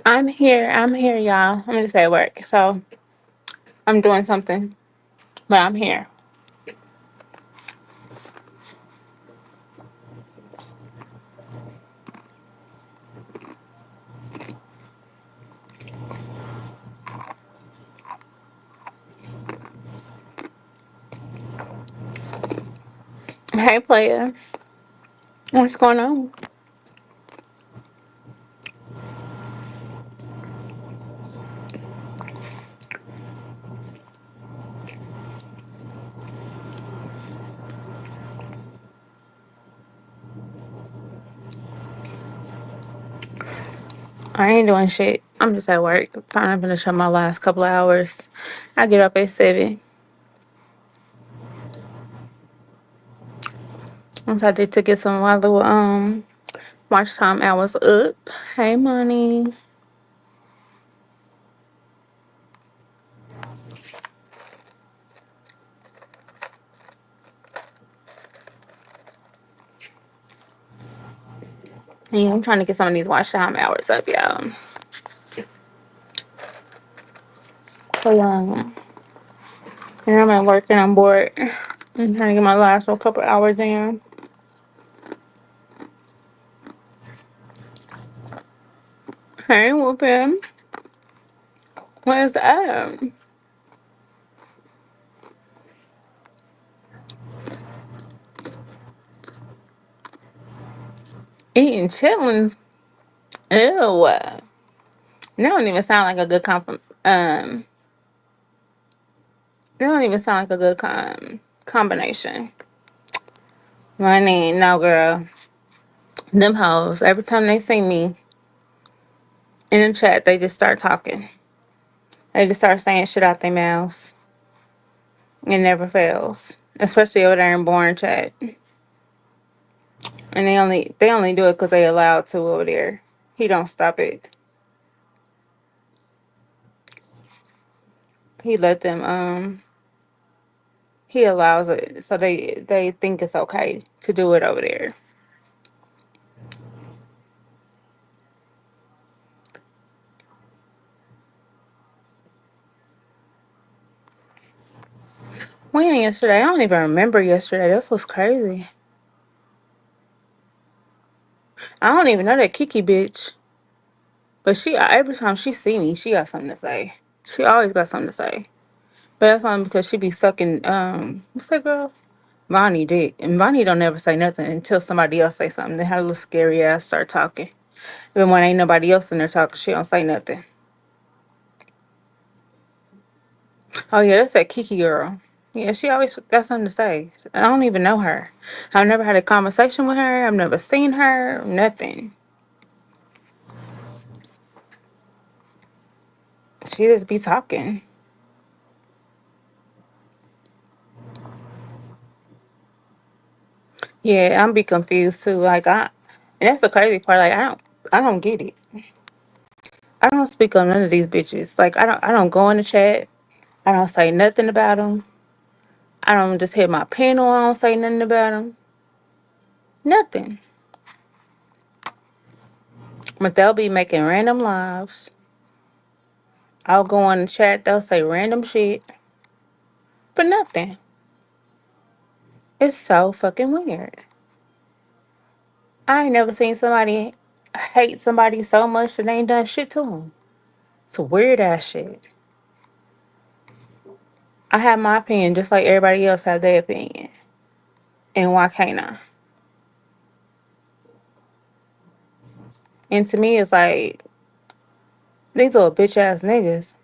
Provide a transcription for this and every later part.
I'm here. I'm here, y'all. I'm just at work, so I'm doing something, but I'm here. Hey, player, what's going on? I ain't doing shit. I'm just at work. Trying to finish up my last couple of hours. I get up at 7. Once I did to get some of my little watch time hours up. Hey, money. Yeah, I'm trying to get some of these watch time hours up, y'all. So and I'm at work and I'm bored. I'm trying to get my last little couple hours in. Hey, whoopin'. Where's that? Eating chitlins. Ew. That don't even sound like a good that don't even sound like a good combination. Money, no girl. Them hoes. Every time they see me in the chat, they just start talking. They just start saying shit out their mouths. It never fails. Especially over there in Born chat. And they only do it because they allowed to over there. He don't stop it. He let them he allows it. So they think it's okay to do it over there. When yesterday? I don't even remember yesterday. This was crazy. I don't even know that Kiki bitch. But she every time she see me, she got something to say. She always got something to say. But that's only because she be sucking what's that girl? Vonnie dick. And Vonnie don't never say nothing until somebody else say something. Then her little scary ass start talking. Even when ain't nobody else in there talking, she don't say nothing. Oh yeah, that's that Kiki girl. Yeah, she always got something to say. I don't even know her. I've never had a conversation with her. I've never seen her. Nothing. She just be talking. Yeah, I'm be confused too. And that's the crazy part. Like I don't get it. I don't speak on none of these bitches. Like I don't go in the chat. I don't say nothing about them. I don't just hit my panel. I don't say nothing about them. Nothing. But they'll be making random lives. I'll go on the chat. They'll say random shit for nothing. It's so fucking weird. I ain't never seen somebody hate somebody so much that they ain't done shit to them. It's weird ass shit. I have my opinion just like everybody else have their opinion. And why can't I? And to me, it's like, these little bitch ass niggas.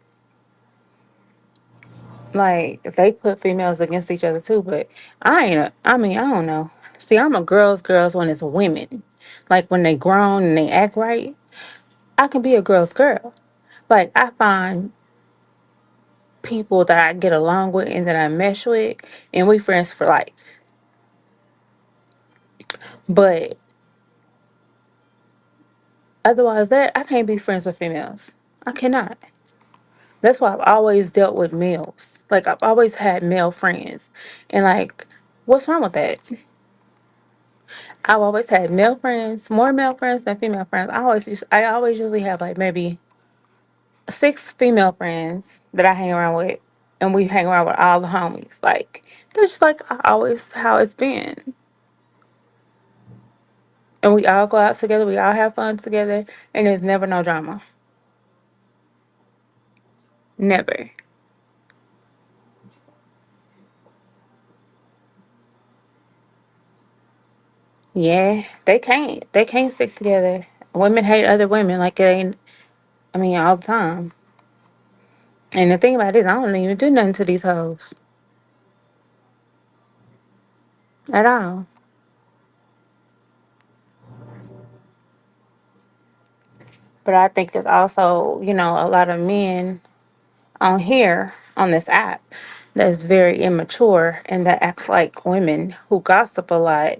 Like, they put females against each other too, but I mean, I don't know. See, I'm a girls when it's women. Like, when they grown and they act right, I can be a girl's girl. Like, I find people that I get along with and that I mesh with, and we friends for life. But otherwise, that I can't be friends with females. I cannot. That's why I've always dealt with males. Like I've always had male friends, and like, what's wrong with that? I've always had male friends, more male friends than female friends. I always usually have like maybe 6 female friends that I hang around with, and we hang around with all the homies. Like, that's just like always how it's been. And we all go out together, we all have fun together, and there's never no drama. Never. Yeah, they can't. They can't stick together. Women hate other women like it ain't, I mean, all the time. And the thing about it is, I don't even do nothing to these hoes at all. But I think it's also, a lot of men on here, on this app, that's very immature and that acts like women who gossip a lot.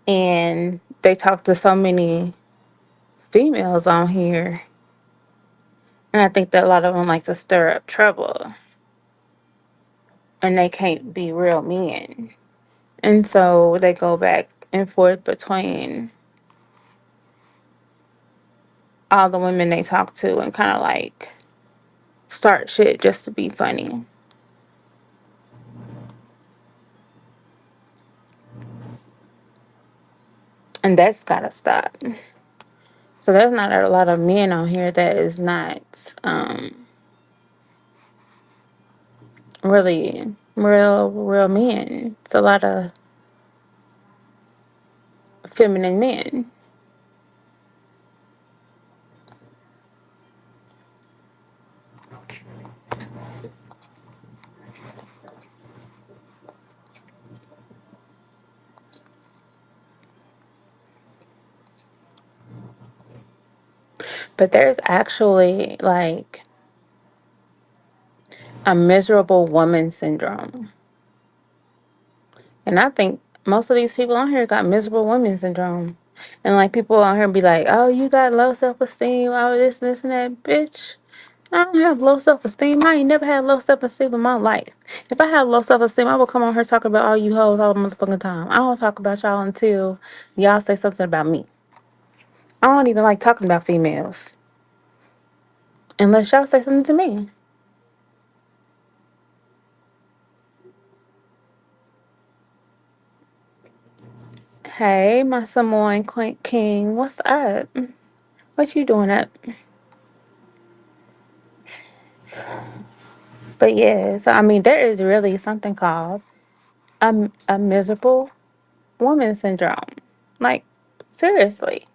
And they talk to so many females on here. And I think that a lot of them like to stir up trouble. And they can't be real men. And so they go back and forth between all the women they talk to and kind of like start shit just to be funny. And that's gotta stop. So there's not a lot of men on here that is not really real men. It's a lot of feminine men. But there's actually like a miserable woman syndrome. And I think most of these people on here got miserable woman syndrome. And like people on here be like, oh, you got low self esteem, all this and that. Bitch, I don't have low self esteem. I ain't never had low self esteem in my life. If I had low self esteem, I would come on here talking about all you hoes all the motherfucking time. I don't talk about y'all until y'all say something about me. I don't even like talking about females unless y'all say something to me. Hey, my Samoan King, what's up? What you doing up? But yeah, so I mean, there is really something called a miserable woman syndrome. Like, seriously.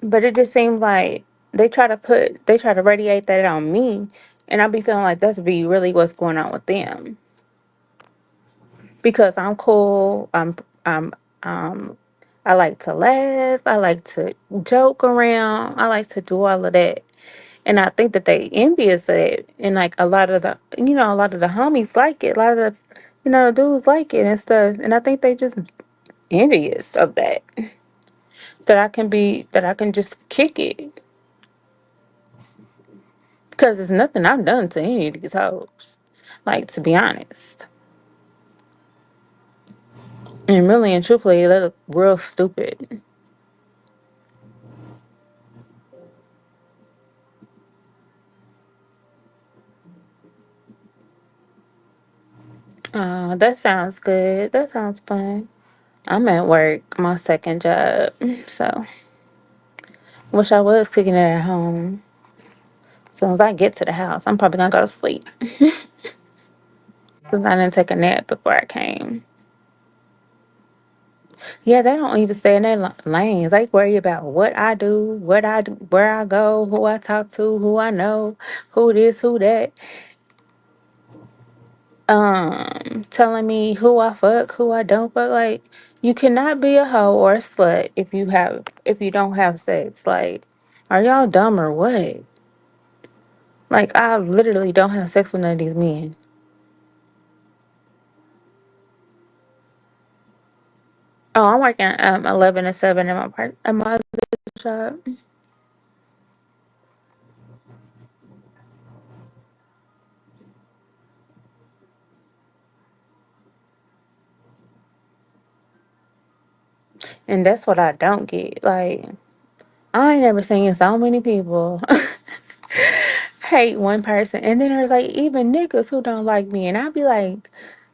But it just seems like they try to radiate that on me, and I be feeling like that's be really what's going on with them. Because I'm cool, I'm, um, I like to laugh, I like to joke around, I like to do all of that. And I think that they envious of it. And like a lot of the homies like it. A lot of the, dudes like it and stuff. And I think they just envious of that. That I can just kick it. Because it's nothing I've done to any of these hoes. Like, to be honest. And really and truthfully, they look real stupid. That sounds good. That sounds fun. I'm at work, my second job. So, wish I was cooking it at home. As soon as I get to the house, I'm probably gonna go to sleep. Because I didn't take a nap before I came. Yeah, they don't even stay in their lanes. They worry about what I do, where I go, who I talk to, who I know, who this, who that. Telling me who I fuck, who I don't fuck. Like, you cannot be a hoe or a slut if you don't have sex. Like, are y'all dumb or what? Like, I literally don't have sex with none of these men. Oh, I'm working 11 to 7 at my other job. And that's what I don't get. Like, I ain't never seen so many people hate one person. And then there's like even niggas who don't like me. And I'd be like,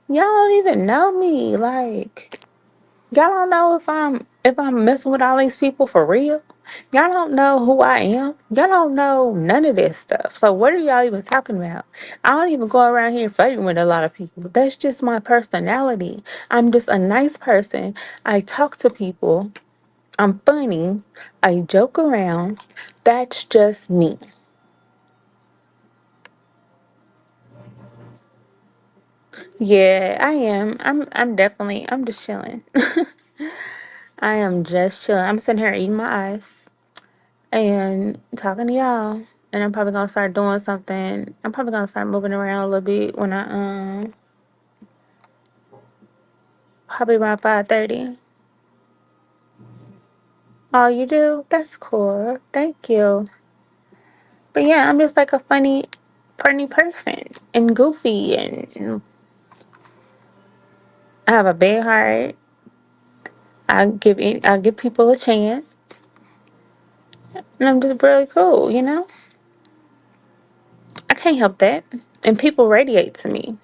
y'all don't even know me. Like, y'all don't know if I'm messing with all these people for real. Y'all don't know who I am. Y'all don't know none of this stuff. So what are y'all even talking about? I don't even go around here fighting with a lot of people. That's just my personality. I'm just a nice person. I talk to people. I'm funny. I joke around. That's just me. Yeah, I am. I'm just chilling. I am just chilling. I'm sitting here eating my ice and talking to y'all. And I'm probably gonna start doing something. I'm probably gonna start moving around a little bit when I probably around 5:30. Oh, you do? That's cool. Thank you. But yeah, I'm just like a funny person and goofy and I have a big heart. I give people a chance, and I'm just really cool. I can't help that, and people radiate to me,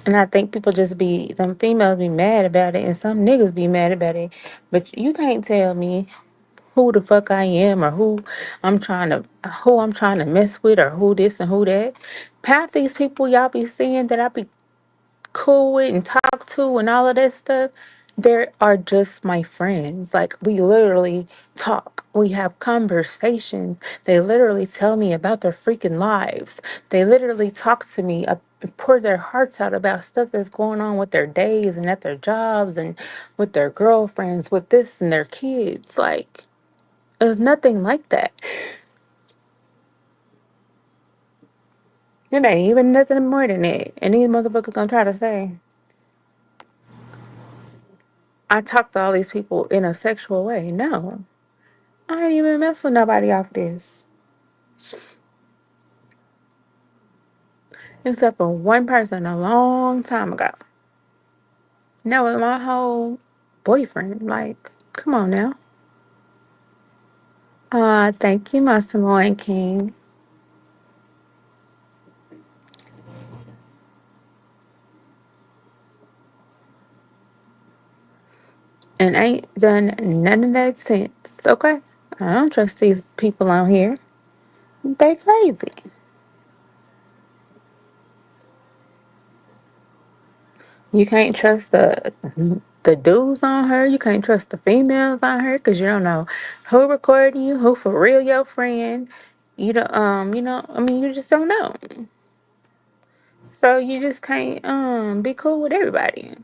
and I think people just be them females be mad about it, and some niggas be mad about it, but you can't tell me who the fuck I am or who I'm trying to mess with or who this and who that. Half these people y'all be seeing that I be cool with and talk to and all of that stuff, they are just my friends. Like we literally talk. We have conversations. They literally tell me about their freaking lives. They literally talk to me, pour their hearts out about stuff that's going on with their days and at their jobs and with their girlfriends, with this and their kids. Like there's nothing like that. It ain't even nothing more than that. And these motherfuckers gonna try to say I talk to all these people in a sexual way. No. I ain't even mess with nobody off this. Except for one person a long time ago. That was my whole boyfriend. Like, come on now. Thank you, my Samoan King. And ain't done none of that since. Okay? I don't trust these people out here. They crazy. You can't trust the dudes on her. You can't trust the females on her because you don't know who recording you, who for real your friend. I mean, you just don't know. So you just can't be cool with everybody.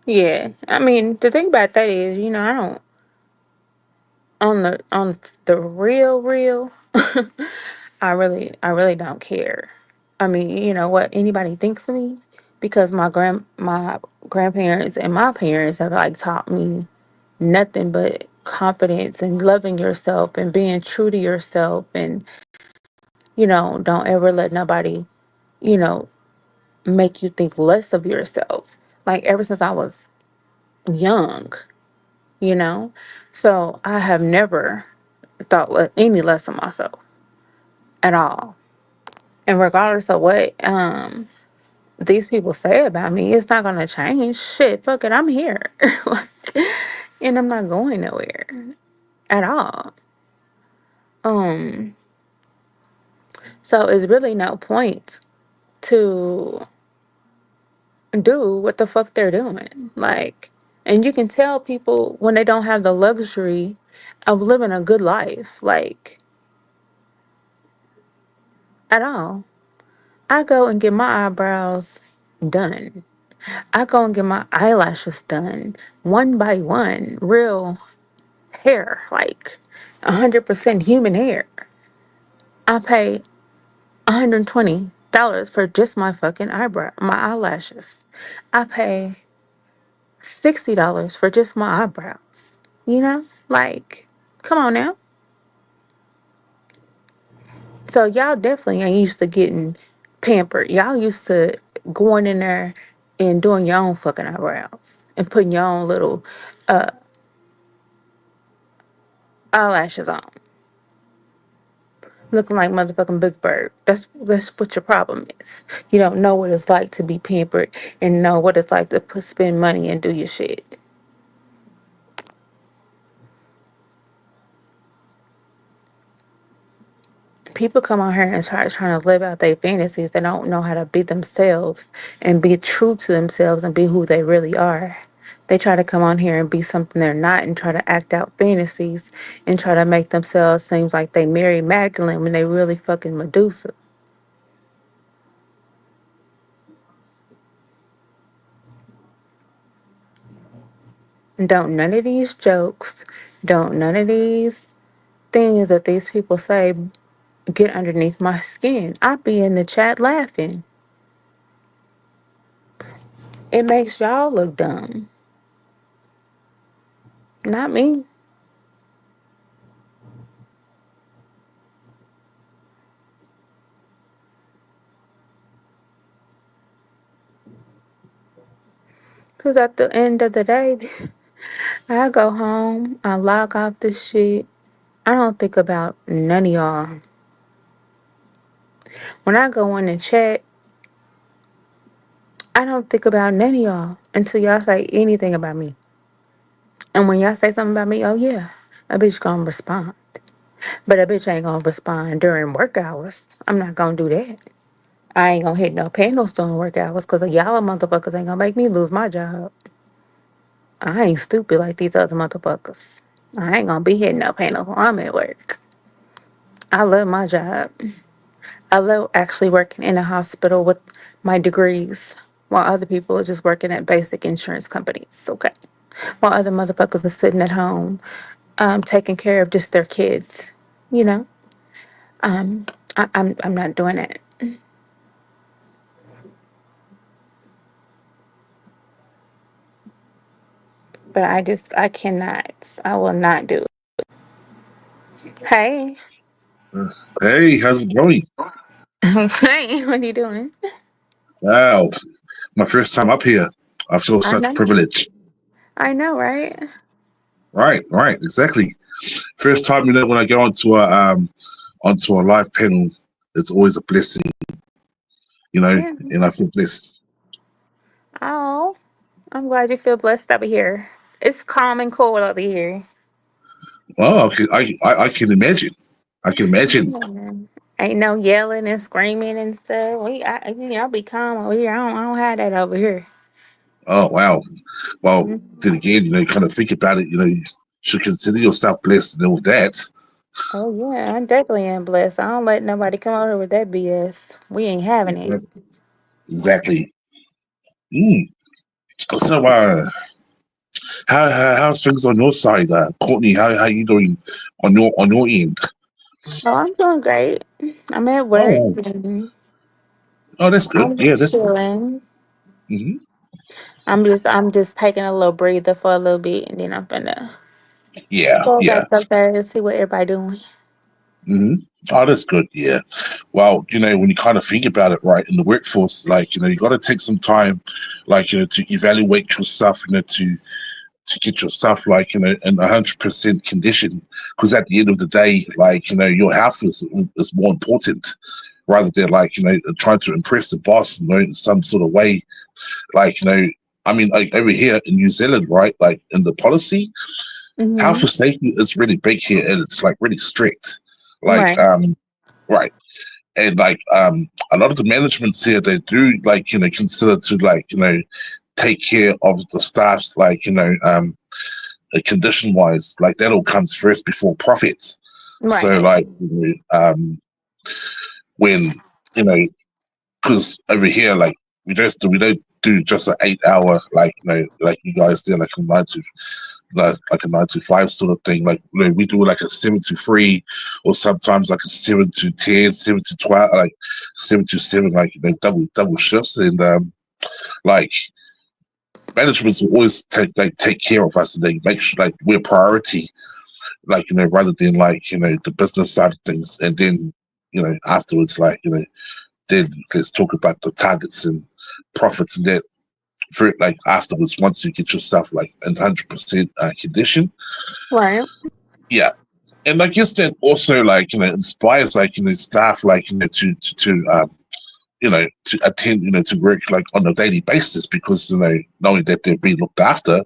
Yeah, I mean the thing about that is, I don't on the real. I really don't care. I mean, you know what anybody thinks of me because my grandparents and my parents have like taught me nothing but confidence and loving yourself and being true to yourself and don't ever let nobody you know make you think less of yourself. Like ever since I was young, you know? So I have never thought any less of myself at all. And regardless of what these people say about me, it's not gonna change. Shit, fuck it, I'm here. Like, and I'm not going nowhere at all. Um, so it's really no point to do what the fuck they're doing. Like, and you can tell people when they don't have the luxury of living a good life, like, at all. I go and get my eyebrows done. I go and get my eyelashes done one by one, real hair, like 100% human hair. I pay $120 for just my fucking my eyelashes. I pay $60 for just my eyebrows. You know? Like, come on now. So y'all definitely ain't used to getting pampered. Y'all used to going in there and doing your own fucking eyebrows and putting your own little uh eyelashes on. Looking like motherfucking Big Bird. That's what your problem is. You don't know what it's like to be pampered and know what it's like to spend money and do your shit. People come on here and trying to live out their fantasies. They don't know how to be themselves and be true to themselves and be who they really are. They try to come on here and be something they're not and try to act out fantasies and try to make themselves seem like they Mary Magdalene when they really fucking Medusa. And don't none of these jokes, don't none of these things that these people say get underneath my skin. I be in the chat laughing. It makes y'all look dumb, not me. Cause at the end of the day, I go home, I log off this shit. I don't think about none of y'all. When I go in the chat, I don't think about none of y'all until y'all say anything about me. And when y'all say something about me, oh yeah, a bitch gonna respond. But a bitch ain't gonna respond during work hours. I'm not gonna do that. I ain't gonna hit no panels during work hours because y'all motherfuckers ain't gonna make me lose my job. I ain't stupid like these other motherfuckers. I ain't gonna be hitting no panels while I'm at work. I love my job. I love actually working in a hospital with my degrees while other people are just working at basic insurance companies, okay? While other motherfuckers are sitting at home, taking care of just their kids, you know? Um, I'm not doing it. But I cannot. I will not do it. Hey. Hey, how's it going? Hey, what are you doing? Wow, my first time up here. I feel I such know. privilege. I know, right? Right, exactly. First time, when I go onto a live panel, it's always a blessing, Yeah. and I feel blessed. Oh, I'm glad you feel blessed over here. It's calm and cool over here. Well, I can imagine. I can imagine. Yeah. Ain't no yelling and screaming and stuff. I'll be calm over here. I don't have that over here. Oh wow. Well, Mhm. then again, kind of think about it. You should consider yourself blessed and all that. Oh yeah, I definitely am blessed. I don't let nobody come over here with that BS. We ain't having it. Exactly. Exactly. Mm. So, how's things on your side, Courtney? How you doing on your end? Oh, I'm doing great. I'm at Oh, work wow. and Oh, that's good. I'm Yeah, just that's good. chilling. Hmm. I'm just taking a little breather for a little bit and then I'm gonna Yeah, go back yeah. up there and see what everybody doing. Hmm. Oh, that's good. Yeah. Well, when you kind of think about it, right, in the workforce, like, you got to take some time, like, to evaluate yourself, to get yourself, like, in 100% condition, because at the end of the day, like, your health is more important rather than, like, trying to impress the boss, in some sort of way, like, I mean, like over here in New Zealand, right, like in the policy, health Mhm. and safety is really big here, and it's like really strict, like, Right. right. And like, a lot of the managements here, they do, like, consider to, like, take care of the staffs, like, condition wise, like that all comes first before profits. So Right. like, when, you know because over here, like, we don't do just an 8 hour, like, like you guys do, like a 9 to, like a 9 to 5 sort of thing. Like, we do like a 7 to 3, or sometimes like a 7 to 10, 7 to 12, like 7 to 7, like, double shifts. And like, Management will always take care of us, and they make sure like we're priority, like rather than like the business side of things, and then afterwards, like then let's talk about the targets and profits and that for like afterwards once you get yourself like in 100% condition. Right. Yeah, and I guess that also like inspires like staff like to attend to work like on a daily basis because knowing that they're being looked after,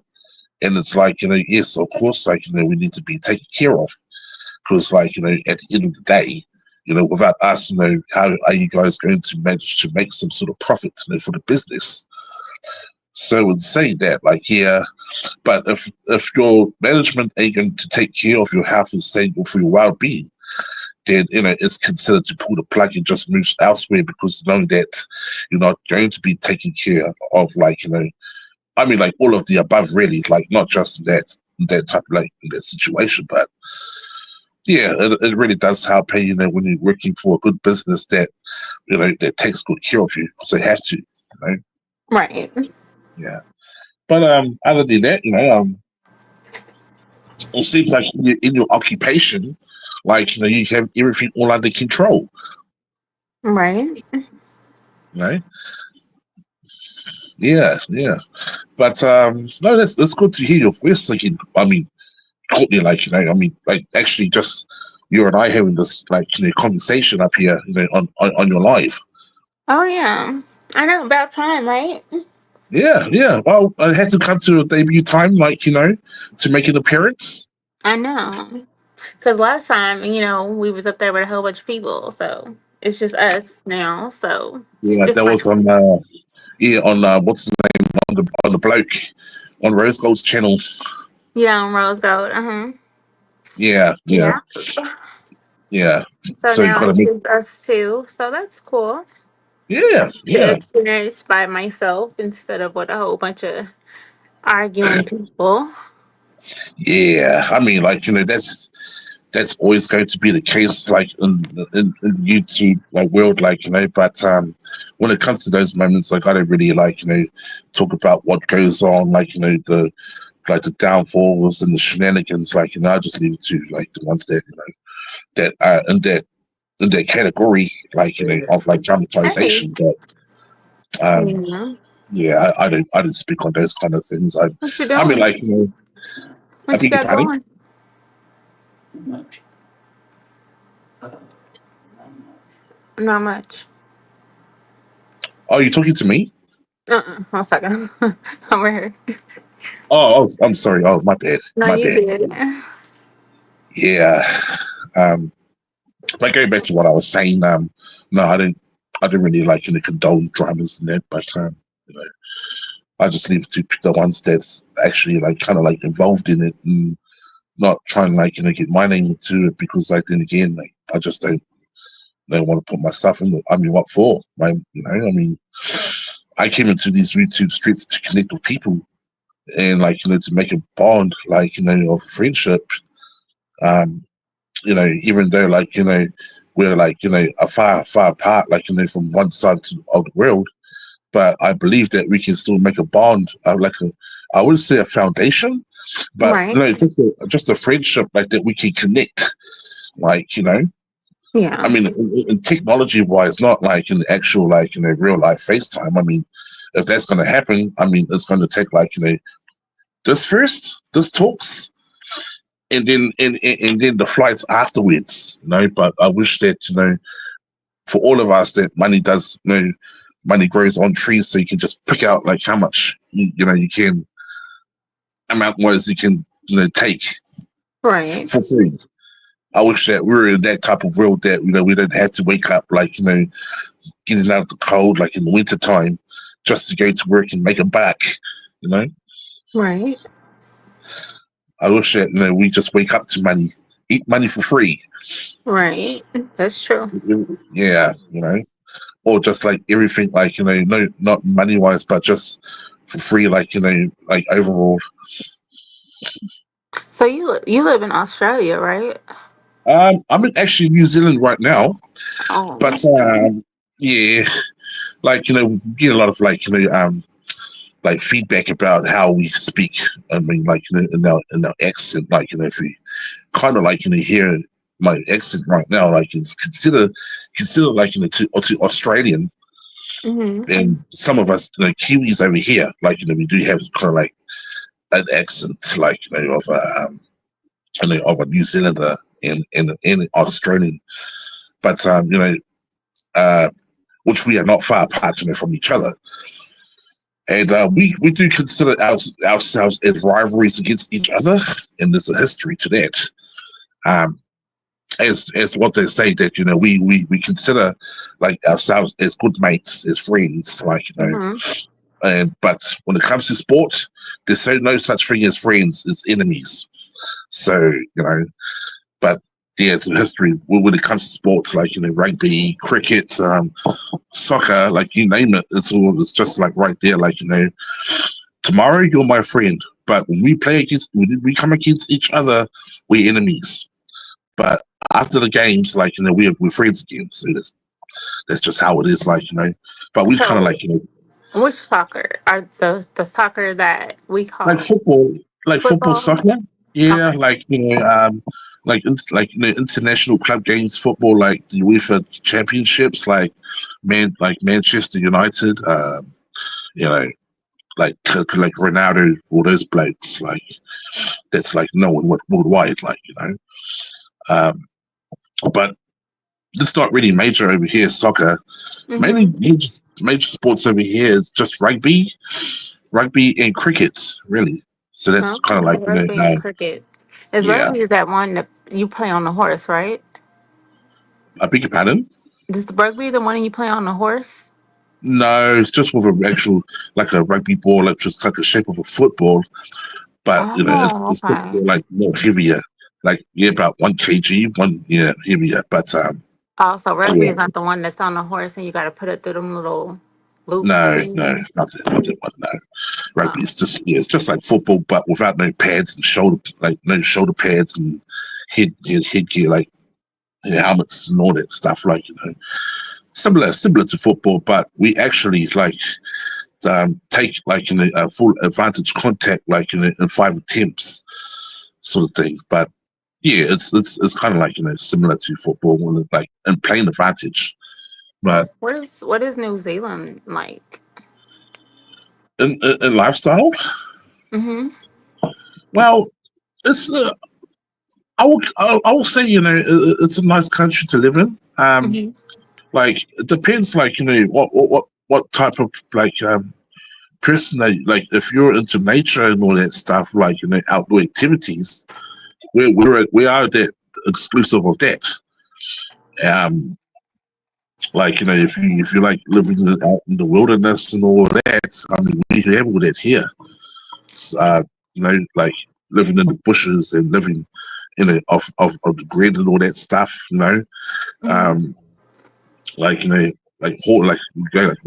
and it's like yes, of course, like we need to be taken care of because like at the end of the day, without us, how are you guys going to manage to make some sort of profit for the business? So in saying that, like yeah, but if your management ain't going to take care of your health and safety for your well-being, then it's considered to pull the plug and just move elsewhere because knowing that you're not going to be taken care of, like I mean, like all of the above, really, like not just that type of like in that situation, but yeah, it really does help. Hey, when you're working for a good business that that takes good care of you because they have to, Right. yeah. But other than that, it seems like in your occupation, like you have everything all under control, Right. right? Yeah, yeah. But no, that's good to hear your voice again. I mean, totally like I mean, like actually just you and I having this like conversation up here, on your live. Oh yeah. I know, about time, right? Yeah, yeah. Well, I had to come to a debut time, like to make an appearance. I know. Because last time, we was up there with a whole bunch of people, so it's just us now. So it's Yeah, that different. was on yeah on what's the name on the bloke on Rose Gold's channel. Yeah, on Rose Gold. Uh huh. Yeah, yeah, Yeah. yeah. So So you now gotta it's make just us two. So that's cool. yeah, To yeah. experience by myself instead of with a whole bunch of arguing people. Yeah, I mean, like that's always going to be the case, like in the YouTube like world, like But when it comes to those moments, like I don't really like talk about what goes on, like the downfalls and the shenanigans, like I just leave it to like the ones that that are in that category, like of like Hey. dramatization. But um, Yeah. yeah, I didn't speak on those kind of things. What you I mean, doing? like I What you beg your got pardon. going? Not much. Oh, you talking to me? 1 second. Over here. I'm sorry. Oh, my bad. No, My you bad. good. Yeah. Um, but going back to what I was saying, no, I didn't really like condone dramas and that, but you know, I just leave it to the ones that's actually like kind of like involved in it and not trying like get my name into it because like then again like I just don't want to put myself in. I mean, what for? Like, I mean, I came into these YouTube streets to connect with people and like to make a bond, like of friendship. Um, even though like we're like a far apart, like from one side of the world, but I believe that we can still make a bond, I wouldn't say a foundation, but Right. just a friendship like that we can connect, like I Yeah. mean, in technology wise, not like in actual like real life FaceTime. I mean, if that's going to happen, I mean, it's going to take like this first, this talks, and then the flights afterwards. But I wish that for all of us that money does money grows on trees, so you can just pick out like how much you can amount wise you can take Right. for free. I wish that we were in that type of world that we don't have to wake up like getting out of the cold like in the winter time just to go to work and make a buck. You know, Right. I wish that we just wake up to money, eat money for free. Right. That's true. Yeah, or just like everything like no, not money wise, but just for free, like like overall. So you live in Australia, right? I'm in actually New Zealand right now, Oh. but yeah, like we get a lot of like like feedback about how we speak. I mean, like in our accent, like if we kind of like hear my accent right now, like it's consider like to Australian, Mm-hmm. and some of us Kiwis over here, like we do have kind of like an accent, like of a New Zealander and Australian, but uh, which we are not far apart, from each other. And we do consider ourselves as rivalries against each other, and there's a history to that. Um, as what they say that we consider like ourselves as good mates, as friends, like Mm-hmm. and but when it comes to sport, there's no such thing as friends, as enemies. So but yeah, it's a history when it comes to sports like rugby, cricket, soccer, like you name it. It's just like right there, like tomorrow you're my friend, but when we come against each other, we're enemies. But after the games, like we're friends again. So that's just how it is, like But we kind of So, which soccer are the soccer that we like call football, football? soccer. Yeah, Okay. like international club games, football, like the UEFA championships, like Manchester United, you know, like Ronaldo, all those blokes, like that's like no one worldwide, like Um, but it's not really major over here. Soccer, mainly Mm-hmm. major sports over here is just rugby and cricket, really. So that's kind Okay. of like Rugby and cricket. Is yeah. rugby is that one that you play on the horse, right? I beg your pardon. Is rugby the one you play on the horse? No, it's just with an actual like a rugby ball, like just like the shape of a football, but Oh, it's just okay. more, like more heavier, like yeah, about 1 kg, one yeah heavier, but Oh, so rugby yeah, is not the one that's on the horse and you got to put it through them little loop no, things. not that one, no. Rugby Oh, is just it's just like football, but without no pads and no shoulder pads and headgear, like helmets and all that stuff, like similar to football, but we actually take like a full advantage contact, like in 5 attempts, sort of thing. But yeah, it's kind of like similar to football, when like and playing advantage. But what is New Zealand like? in lifestyle, Mm-hmm. well, it's I will say it's a nice country to live in. Mm-hmm. Like it depends, like what type of like person that like if you're into nature and all that stuff, like outdoor activities, we are that exclusive of that. Um, like if you like living out in the wilderness and all that, I mean we have all that here. It's, like living in the bushes and living of the grid and all that stuff. Mm-hmm. Um, like like we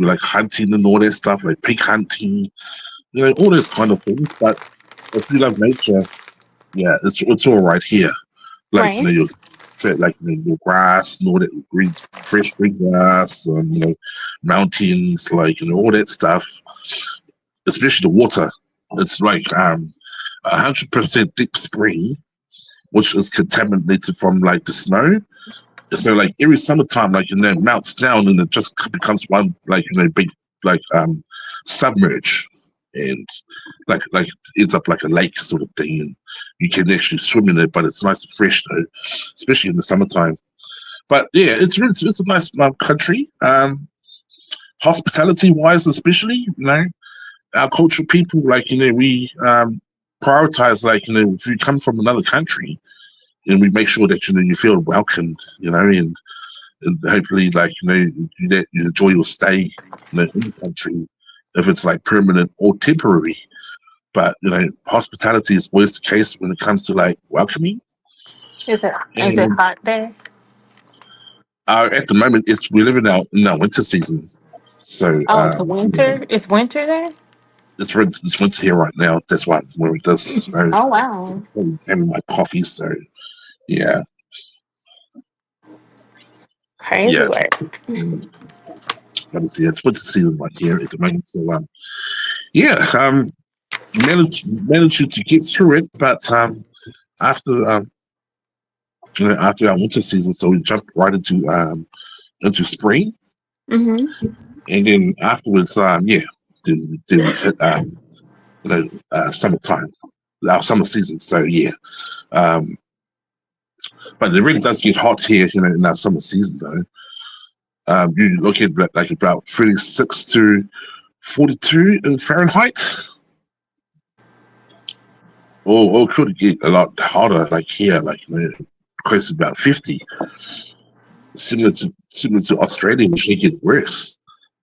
like hunting and all that stuff, like pig hunting, all those kind of things. But if you love nature, yeah, it's all right here. Like Right. your like your grass and all that green, fresh green grass, and mountains, like all that stuff. Especially the water. It's like 100% deep spring, which is contaminated from like the snow. So like every summertime, like it melts down and it just becomes one like big like submerge, and like ends up like a lake sort of thing, and you can actually swim in it, but it's nice and fresh though, especially in the summertime. But yeah, it's a nice country. Hospitality wise, especially our cultural people, like we prioritize, like if you come from another country, and we make sure that you feel welcomed, and hopefully like that you enjoy your stay in the country, if it's like permanent or temporary. But hospitality is always the case when it comes to like welcoming. Is it And hot there? at the moment, we live in our winter season, so Oh, it's winter. It's winter there. it's winter here right now. That's why I'm wearing this. Oh wow, Having my coffee. So yeah, crazy yeah. work. But it's winter season right here at the moment. So yeah, managed to get through it, but after after our winter season, so we jumped right into spring, Mm-hmm. and then afterwards, then we hit summertime, our summer season. So yeah, um, but it really does get hot here, in our summer season though. You look at like about 36 to 42 in Fahrenheit, or it could get a lot hotter, like here, like close to about 50, similar to Australia, which they get worse.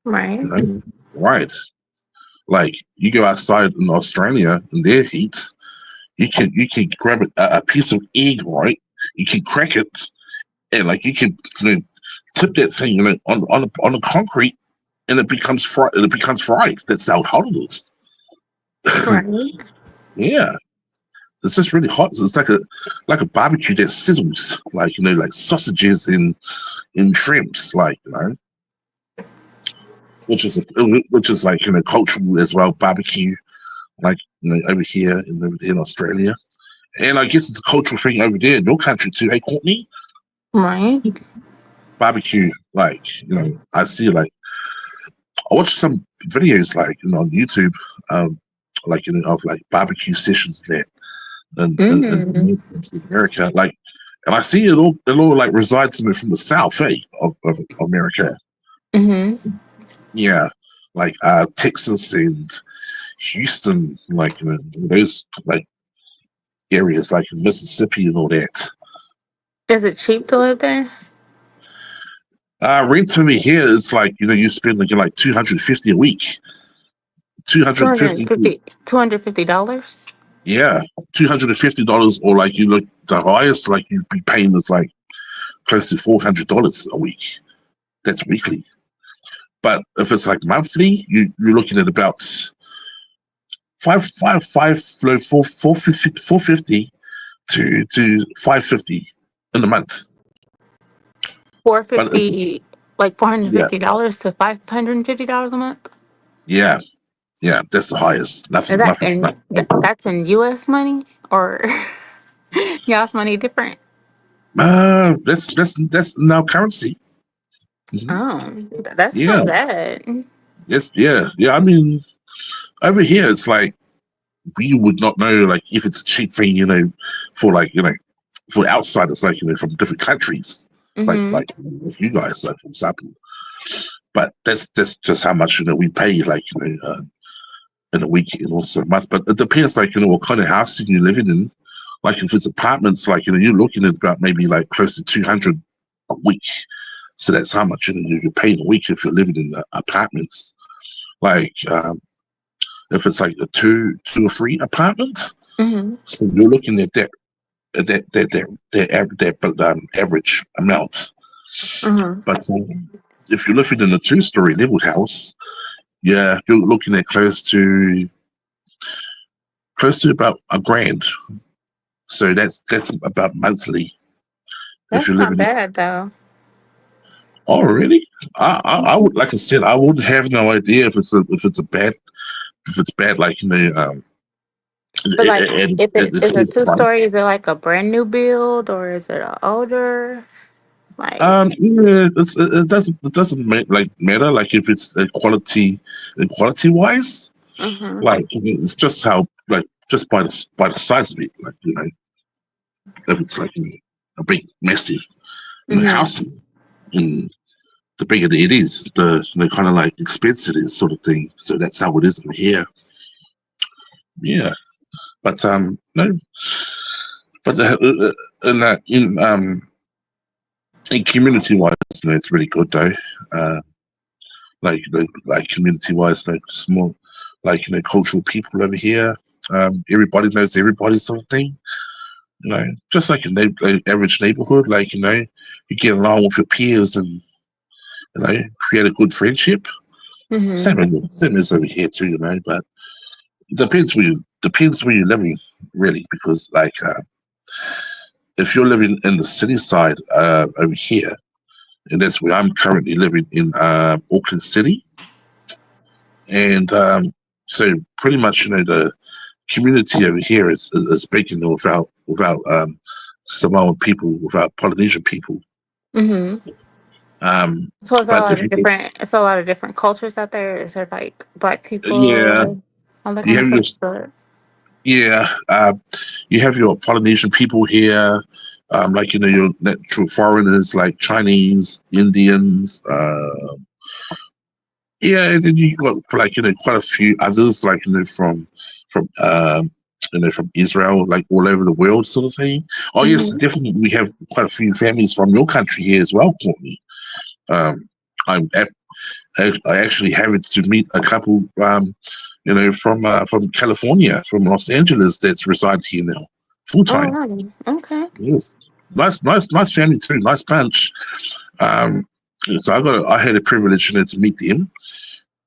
Right. You know, right? Like you go outside in Australia in their heat, you can grab a piece of egg, right? You can crack it, and like you can tip that thing on the concrete, and it becomes fried. It becomes fried. That's how hot it is. Right. Yeah, it's just really hot. It's like a barbecue that sizzles, like like sausages and shrimps, like which is like cultural as well. Barbecue, like over here and over there in Australia, and I guess it's a cultural thing over there in your country too. Hey, Courtney, Right. barbecue, like I see like I watched some videos like on YouTube, like of like barbecue sessions there Mm. in America, like, and I see it all like resides from the south, of America. Mm-hmm. Yeah, like Texas and Houston, like those like areas, like in Mississippi and all that. Is it cheap to live there? Rent over here is like you spend like 250 a week, two Two hundred hundred fifty. fifty. $250. Yeah, $250, or like you look the highest, like you'd be paying is like close to $400 a week. That's weekly. But if it's like monthly, you're looking at about four fifty to 550 in a month. Four But if, fifty, like four hundred yeah, fifty dollars to $550 a month. yeah, yeah, that's the highest. Is Nothing, that nothing, in nothing. that's in U.S. money or y'all's money different? That's now currency. Mhm. Oh, that's Yeah, not bad. yeah. I mean, over here it's like we would not know like if it's a cheap thing, for like for outsiders, like from different countries, like Mm-hmm. you guys, like for example. But that's just how much we pay, like in a week and also a month. But it depends, like what kind of house you're living in. Like if it's apartments, like you're looking at about maybe like close to 200 a week. So that's how much you're paying a week if you're living in apartments. Like if it's like a two or three apartment, Mm-hmm. so you're looking at that average amount. Mm-hmm. But if you're living in a two-story level house, yeah, you're looking at close to about a grand. So that's about monthly if That's you're not living. bad though. Oh, really? I would, like I said, I would have no idea if it's bad, like But like, if it its is a its two-story, price. is it like a brand new build or is it a older? Like, Yeah, it doesn't like matter, like if it's quality wise, mm-hmm. like it's just how, like just by the size of it, like if it's like a big massive Mm-hmm. house, and the bigger it is, the kind of like expensive it is, sort of thing. So that's how it is in here. Yeah, but no, but in community wise, it's really good though. Uh, like community wise, like small, like cultural people over here. Everybody knows everybody, sort of thing. Just like a average neighborhood, like you get along with your peers and create a good friendship. Mm-hmm. Same as over here too, but it depends where you're living, really, because like if you're living in the city side over here, and that's where I'm currently living in Auckland City, and So pretty much, the community over here is big, without Samoan people, without Polynesian people. Mhm. Um, So it's a but lot if of you go, different. It's a lot of different cultures out there. Is there like black yeah, people, all that you kind of have your stuff? But yeah, you have your Polynesian people here, like your natural foreigners like Chinese, Indians, yeah, and then you got like quite a few others like from Israel, like all over the world, sort of thing. Oh yes, mhm. definitely we have quite a few families from your country here as well, Courtney. Um, I'm ap- I actually happened to meet a couple, from California, from Los Angeles, that's reside here now, full Oh time. wow. Okay. Yes, nice family too, nice bunch. Um, so I had a privilege, to meet them,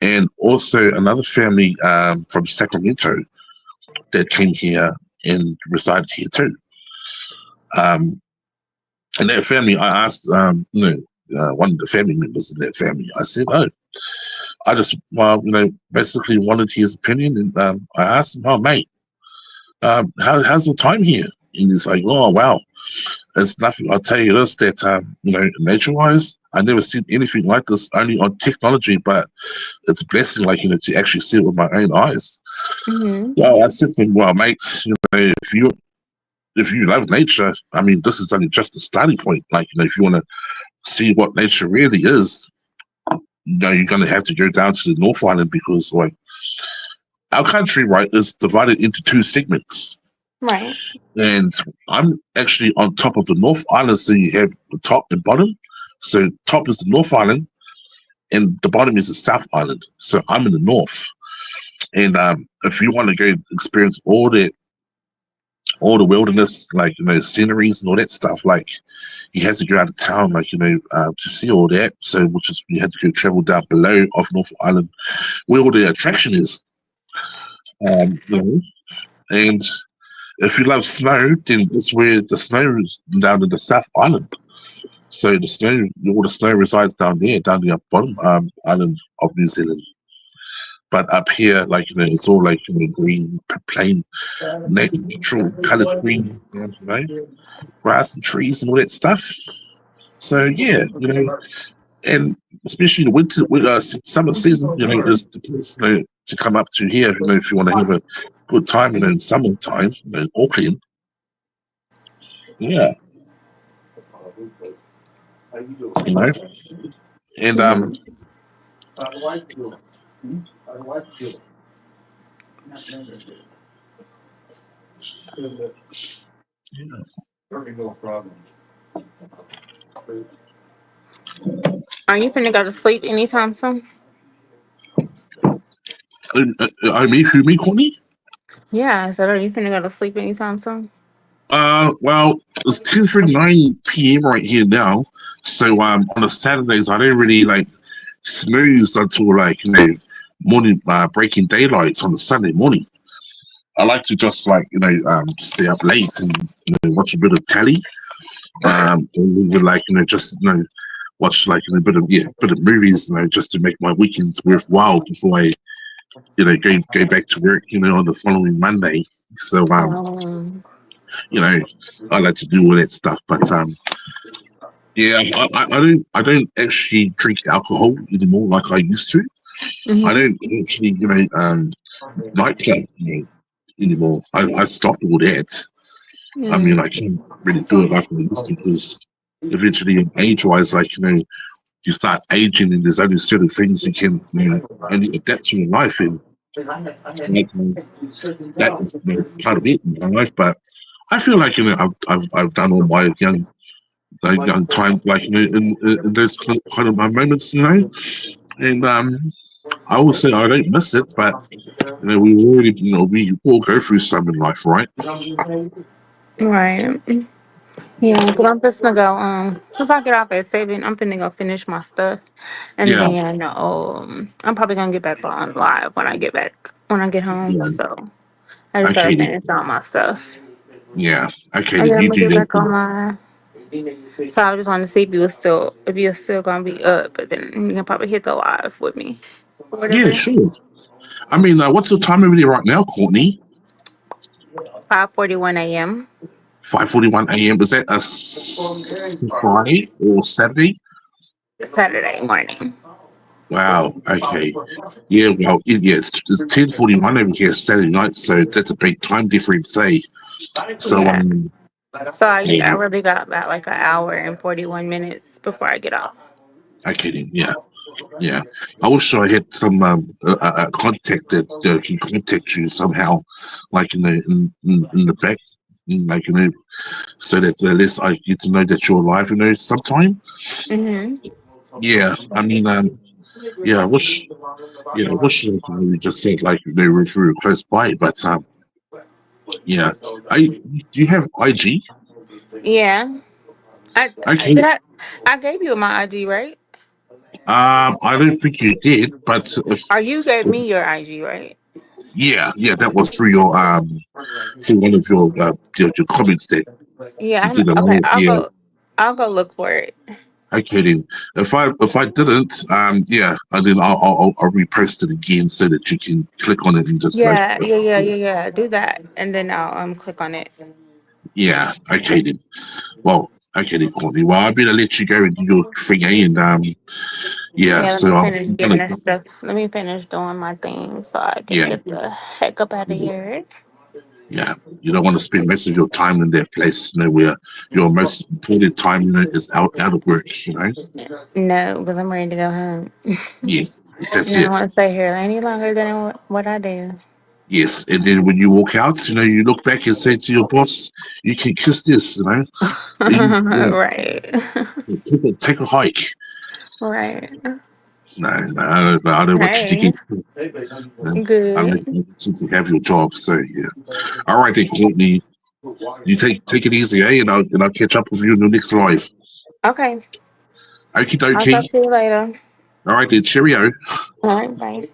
and also another family from Sacramento that came here and resided here too. Um, and that family, I asked, one of the family members in that family, I said, "Oh, I just, basically wanted his opinion," and I asked him, "Oh, mate, how's your time here?" And he's like, "Oh, wow, it's nothing. I'll tell you this, that nature-wise, I never seen anything like this, only on technology, but it's a blessing, like to actually see it with my own eyes." Mhm. Well, I said to him, "Well, mate, if you love nature, I mean, this is only just the starting point. Like, if you want to see what nature really is, you're going to have to go down to the North Island, because, like, our country, right, is divided into two segments, Right. and I'm actually on top of the North Island. So you have the top and bottom. So top is the North Island, and the bottom is the South Island. So I'm in the north, and if you want to go experience all the wilderness, like sceneries and all that stuff, like you have to go out of town, like to see all that. So, which is you have to go travel down below of North Island, where all the attraction is. And if you love snow, then that's where the snow is, down in the South Island. So all the snow resides down there, down the bottom island of New Zealand. But up here, like it's all like green, plain, natural, colored green, grass and trees and all that stuff. So yeah, and especially the summer season, is the place to come up to here. If you want to have a good time, in summertime, in Auckland. Yeah, you know, and Yeah. Are you finna go to sleep anytime soon? me, Courtney? Yeah. So are you finna go to sleep anytime soon? Well, it's 10:39 p.m. right here now. So on the Saturdays, I don't really like snooze until like morning, breaking daylights on the Sunday morning. I like to just like stay up late and watch a bit of telly. And we would like just watch like a bit of movies, just to make my weekends worthwhile before I go back to work on the following Monday. So Um, you know I like to do all that stuff, but yeah, I don't actually drink alcohol anymore like I used to. I mhm. don't actually nightclub anymore. I stopped all that. I mean, Mm. I can't really do it like I used to, because eventually, age-wise, like you start aging, and there's only certain things you can only adapt to in life, and like that is part of it in my life. But I feel like I've done all my young time, like in those kind of my moments, and I always say I don't miss it, but we already we all go through some in life, right? Right. Yeah, because I'm just gonna go. Since I get off at 7, I'm finna go finish my stuff, and Yeah, then I'm probably gonna get back on live when I get home. yeah. So I just gotta Okay, then. finish all my stuff, Yeah. Okay, and then then I'm you gonna do get that. back on live. So I just want to see if you were still gonna be up, but then you can probably hit the live with me or Yeah, whatever. sure. I mean, what's the time over there right now, Courtney? 5:41 a.m. 5:41 a.m. Is that a Friday or Saturday? Saturday morning. Wow. Okay. Yeah. Well. Yeah. It's 10:41 over here Saturday night, so that's a big time difference, eh? So Yeah. So I yeah. really got about like an hour and 41 minutes before I get off. Okay. Then, yeah. Yeah. I wish I had some contact that can contact you somehow, like in the back, like so that at least I get to know that you're alive, sometime. Hmm. Yeah. I mean, yeah. I wish like, we just said like they were very close by, but yeah. I Do you have IG? Yeah. I Okay. did. I gave you my IG, right? I don't think you did, but Or you gave me your IG, right? yeah, that was through your through one of your comments that Yeah. you did Okay. along. Yeah. I'll go look for it. Okay then. If I didn't, yeah, and then I'll repost it again so that you can click on it and just like, Yeah. Yeah. Yeah. Yeah. Yeah. Do that, and then I'll click on it. yeah, okay then. Well, okay then, Courtney. Well, I better let you go and do your thing, and yeah. Yeah. Let So me I'm finish getting gonna, this stuff. Let me finish doing my thing so I can yeah, get the heck up out of here. yeah. You don't want to spend most of your time in that place, where your most important time, is out of work, No, because I'm ready to go home. Yes, that's And I don't it. want to stay here any longer than what I do. Yes, and then when you walk out, you look back and say to your boss, "You can kiss this," Yeah, Right. take a hike. Right. No, no, no, I don't want you to Hey, get. I like good. you to have your job. So yeah. All right, then, Courtney. You take it easy, eh? And I'll catch up with you in the next live. Okay. Okie I'll talk dokie. to you later. All right, then. Cheerio. All right. Bye.